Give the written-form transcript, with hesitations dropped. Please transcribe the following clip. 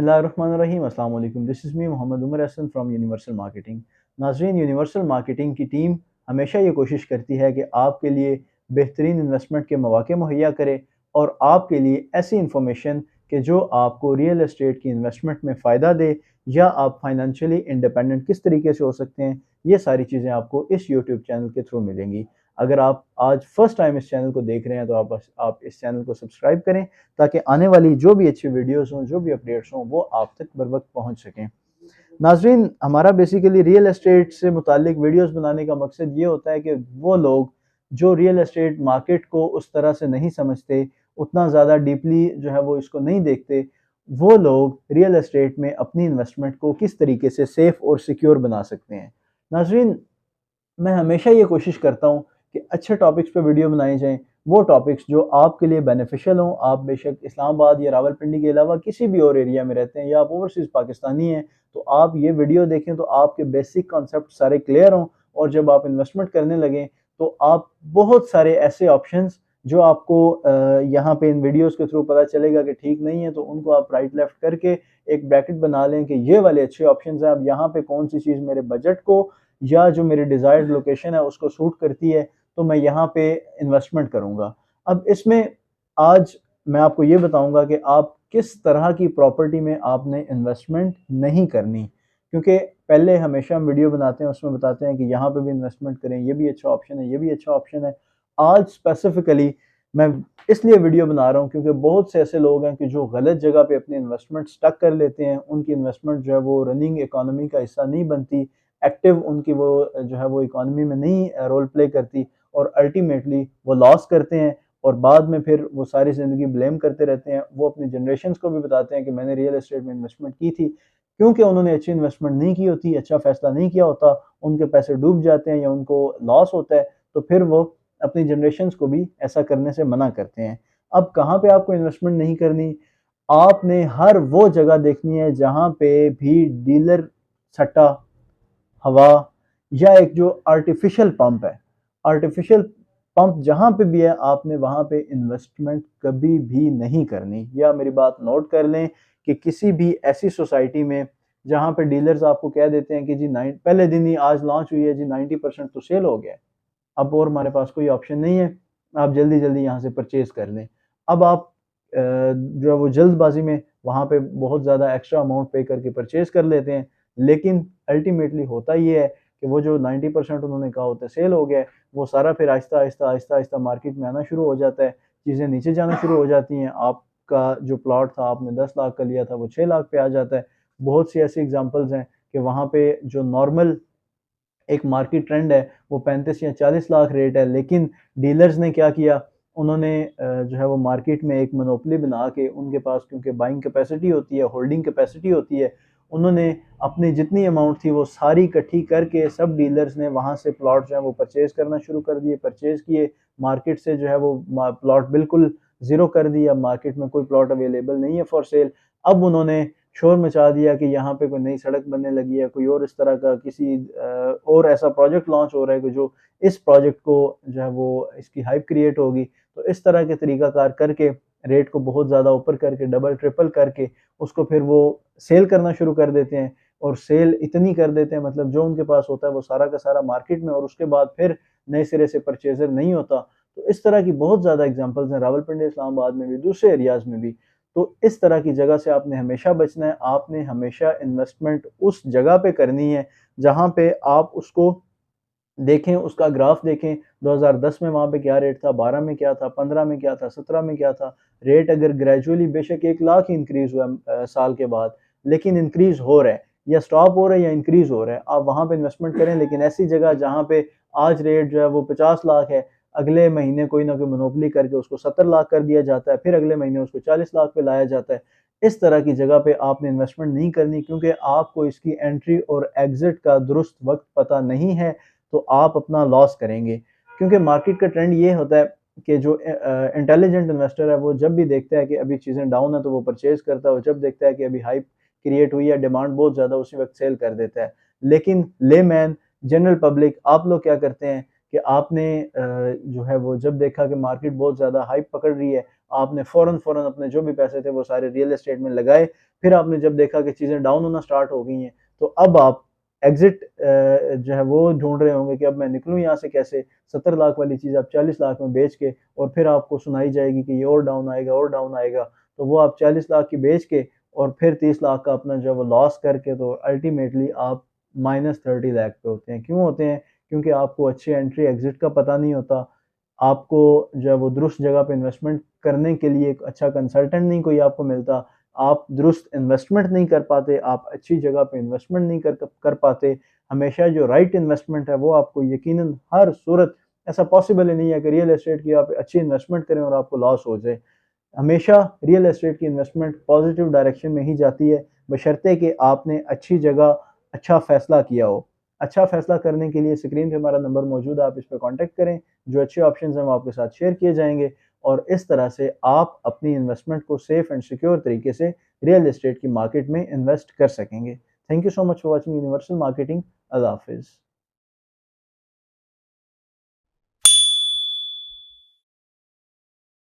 बिस्मिल्लाहिर्रहमानिर्रहीम। अस्सलाम वालेकुम। This is me Mohammad Umar Hasan from Universal Marketing. नाज़रीन, यूनिवर्सल मार्केटिंग की टीम हमेशा ये कोशिश करती है कि आपके लिए बेहतरीन इन्वेस्टमेंट के मौके मुहैया करे और आपके लिए ऐसी इंफॉर्मेशन कि जो आपको रियल एस्टेट की इन्वेस्टमेंट में फ़ायदा दे या आप फाइनेंशियली इंडिपेंडेंट किस तरीके से हो सकते हैं, ये सारी चीज़ें आपको इस यूट्यूब चैनल के थ्रू मिलेंगी। अगर आप आज फर्स्ट टाइम इस चैनल को देख रहे हैं तो आप इस चैनल को सब्सक्राइब करें ताकि आने वाली जो भी अच्छी वीडियोस हों, जो भी अपडेट्स हों, वो आप तक बर वक्त पहुँच सकें। नाज़रीन, हमारा बेसिकली रियल एस्टेट से मुतालिक वीडियोस बनाने का मकसद ये होता है कि वो लोग जो रियल एस्टेट मार्केट को उस तरह से नहीं समझते, उतना ज़्यादा डीपली जो है वो इसको नहीं देखते, वो लोग रियल एस्टेट में अपनी इन्वेस्टमेंट को किस तरीके से सेफ़ और सिक्योर बना सकते हैं। नाज़रीन, मैं हमेशा ये कोशिश करता हूँ कि अच्छे टॉपिक्स पे वीडियो बनाई जाएँ, वो टॉपिक्स जो आपके लिए बेनिफिशियल हों। आप बेशक इस्लामाबाद या रावलपिंडी के अलावा किसी भी और एरिया में रहते हैं या आप ओवरसीज़ पाकिस्तानी हैं, तो आप ये वीडियो देखें तो आपके बेसिक कॉन्सेप्ट सारे क्लियर हों और जब आप इन्वेस्टमेंट करने लगें तो आप बहुत सारे ऐसे ऑप्शंस जो आपको यहाँ पे इन वीडियोज़ के थ्रू पता चलेगा कि ठीक नहीं है, तो उनको आप राइट लेफ्ट करके एक ब्रैकेट बना लें कि ये वाले अच्छे ऑप्शंस हैं। अब यहाँ पे कौन-सी चीज़ मेरे बजट को या जो मेरी डिज़ायर्ड लोकेशन है उसको सूट करती है, तो मैं यहाँ पे इन्वेस्टमेंट करूँगा। अब इसमें आज मैं आपको ये बताऊँगा कि आप किस तरह की प्रॉपर्टी में आपने इन्वेस्टमेंट नहीं करनी, क्योंकि पहले हमेशा हम वीडियो बनाते हैं उसमें बताते हैं कि यहाँ पे भी इन्वेस्टमेंट करें, ये भी अच्छा ऑप्शन है, ये भी अच्छा ऑप्शन है। आज स्पेसिफिकली मैं इसलिए वीडियो बना रहा हूँ क्योंकि बहुत से ऐसे लोग हैं कि जो गलत जगह पे अपनी इन्वेस्टमेंट स्टक कर लेते हैं, उनकी इन्वेस्टमेंट जो है वो रनिंग इकोनॉमी का हिस्सा नहीं बनती, एक्टिव उनकी वो जो है वो इकोनॉमी में नहीं रोल प्ले करती और अल्टीमेटली वो लॉस करते हैं और बाद में फिर वो सारी ज़िंदगी ब्लेम करते रहते हैं। वो अपनी जनरेशंस को भी बताते हैं कि मैंने रियल एस्टेट में इन्वेस्टमेंट की थी, क्योंकि उन्होंने अच्छी इन्वेस्टमेंट नहीं की होती, अच्छा फ़ैसला नहीं किया होता, उनके पैसे डूब जाते हैं या उनको लॉस होता है, तो फिर वो अपनी जनरेशंस को भी ऐसा करने से मना करते हैं। अब कहाँ पे आपको इन्वेस्टमेंट नहीं करनी? आपने हर वो जगह देखनी है जहाँ पे भी डीलर सट्टा, हवा या एक जो आर्टिफिशियल पंप है, आर्टिफिशियल पंप जहाँ पे भी है आपने वहाँ पे इन्वेस्टमेंट कभी भी नहीं करनी। या मेरी बात नोट कर लें कि किसी भी ऐसी सोसाइटी में जहाँ पे डीलर्स आपको कह देते हैं कि जी नाइन पहले दिन ही आज लॉन्च हुई है जी 90% तो सेल हो गया है, अब और हमारे पास कोई ऑप्शन नहीं है, आप जल्दी-जल्दी यहाँ से परचेज़ कर लें। अब आप जो है वो जल्दबाज़ी में वहाँ पे बहुत ज़्यादा एक्स्ट्रा अमाउंट पे करके परचेज़ कर लेते हैं, लेकिन अल्टीमेटली होता ये है कि वो जो 90% उन्होंने कहा होता है सेल हो गया है, वो सारा फिर आहिस्ता-आहिस्ता मार्केट में आना शुरू हो जाता है, चीज़ें नीचे जाना शुरू हो जाती हैं, आपका जो प्लॉट था आपने 10 लाख का लिया था वो 6 लाख पे आ जाता है। बहुत सी ऐसी एग्ज़ाम्पल्स हैं कि वहाँ पे जो नॉर्मल एक मार्केट ट्रेंड है वो 35 या 40 लाख रेट है, लेकिन डीलर्स ने क्या किया, उन्होंने जो है वो मार्केट में एक मोनोपोली बना के उनके पास क्योंकि बाइंग कैपेसिटी होती है, होल्डिंग कैपेसिटी होती है, उन्होंने अपनी जितनी अमाउंट थी वो सारी इकट्ठी करके सब डीलर्स ने वहाँ से प्लॉट जो है वो परचेज़ करना शुरू कर दिए, परचेज़ किए, मार्केट से जो है वो प्लॉट बिल्कुल ज़ीरो कर दिया, मार्केट में कोई प्लॉट अवेलेबल नहीं है फॉर सेल। अब उन्होंने शोर मचा दिया कि यहाँ पे कोई नई सड़क बनने लगी है, कोई और इस तरह का किसी और ऐसा प्रोजेक्ट लॉन्च हो रहा है कि जो इस प्रोजेक्ट को जो है वो इसकी हाइप क्रिएट होगी। तो इस तरह के तरीकाकार करके रेट को बहुत ज़्यादा ऊपर करके डबल ट्रिपल करके उसको फिर वो सेल करना शुरू कर देते हैं और सेल इतनी कर देते हैं मतलब जो उनके पास होता है वो सारा का सारा मार्केट में और उसके बाद फिर नए सिरे से परचेज़र नहीं होता। तो इस तरह की बहुत ज़्यादा एग्ज़ाम्पल्स हैं रावलपिंडी, इस्लामाबाद में भी, दूसरे एरियाज़ में भी। तो इस तरह की जगह से आपने हमेशा बचना है, आपने हमेशा इन्वेस्टमेंट उस जगह पे करनी है जहाँ पे आप उसको देखें, उसका ग्राफ देखें, 2010 में वहाँ पे क्या रेट था, 12 में क्या था, 15 में क्या था, 17 में क्या था। रेट अगर ग्रेजुअली बेशक 1 लाख ही इंक्रीज़ हुआ साल के बाद, लेकिन इंक्रीज़ हो रहा है या स्टॉप हो रहा है या इंक्रीज़ हो रहा है, आप वहाँ पे इन्वेस्टमेंट करें। लेकिन ऐसी जगह जहाँ पे आज रेट जो है वो 50 लाख है, अगले महीने कोई ना कोई मोनोपोली करके उसको 70 लाख कर दिया जाता है, फिर अगले महीने उसको 40 लाख पे लाया जाता है। इस तरह की जगह पे आपने इन्वेस्टमेंट नहीं करनी क्योंकि आपको इसकी एंट्री और एग्ज़िट का दुरुस्त वक़्त पता नहीं है, तो आप अपना लॉस करेंगे। क्योंकि मार्केट का ट्रेंड ये होता है कि जो इंटेलिजेंट इन्वेस्टर है वो जब भी देखता है कि अभी चीज़ें डाउन है तो वो परचेज़ करता है और जब देखता है कि अभी हाइप क्रिएट हुई है, डिमांड बहुत ज़्यादा उसी वक़्त सेल कर देता है। लेकिन लेमैन, जनरल पब्लिक आप लोग क्या करते हैं कि आपने जो है वो जब देखा कि मार्केट बहुत ज़्यादा हाइप पकड़ रही है, आपने फ़ौरन अपने जो भी पैसे थे वो सारे रियल एस्टेट में लगाए, फिर आपने जब देखा कि चीज़ें डाउन होना स्टार्ट हो गई हैं, तो अब आप एग्ज़िट जो है वो ढूँढ रहे होंगे कि अब मैं निकलूँ यहाँ से कैसे? 70 लाख वाली चीज़ आप 40 लाख में बेच के, और फिर आपको सुनाई जाएगी कि ये और डाउन आएगा और डाउन आएगा, तो वो आप 40 लाख की बेच के और फिर 30 लाख का अपना जो है वो लॉस करके, तो अल्टीमेटली आप -30 लाख पे होते हैं। क्यों होते हैं? क्योंकि आपको अच्छी एंट्री एग्ज़िट का पता नहीं होता, आपको जो है वो दुरुस्त जगह पे इन्वेस्टमेंट करने के लिए एक अच्छा कंसल्टेंट नहीं कोई आपको मिलता, आप दुरुस्त इन्वेस्टमेंट नहीं कर पाते, आप अच्छी जगह पे इन्वेस्टमेंट नहीं कर पाते। हमेशा जो राइट इन्वेस्टमेंट है वो आपको यकीनन हर सूरत, ऐसा पॉसिबल ही नहीं है कि रियल एस्टेट की आप अच्छी इन्वेस्टमेंट करें और आपको लॉस हो जाए। हमेशा रियल एस्टेट की इन्वेस्टमेंट पॉजिटिव डायरेक्शन में ही जाती है, बशर्ते कि आपने अच्छी जगह अच्छा फ़ैसला किया हो। अच्छा फ़ैसला करने के लिए स्क्रीन पे हमारा नंबर मौजूद है, आप इस पे कॉन्टैक्ट करें, जो अच्छे ऑप्शंस हैं वो आपके साथ शेयर किए जाएँगे, और इस तरह से आप अपनी इन्वेस्टमेंट को सेफ़ एंड सिक्योर तरीके से रियल एस्टेट की मार्केट में इन्वेस्ट कर सकेंगे। Thank you so much for watching universal marketing. अल्लाह हाफ़िज़।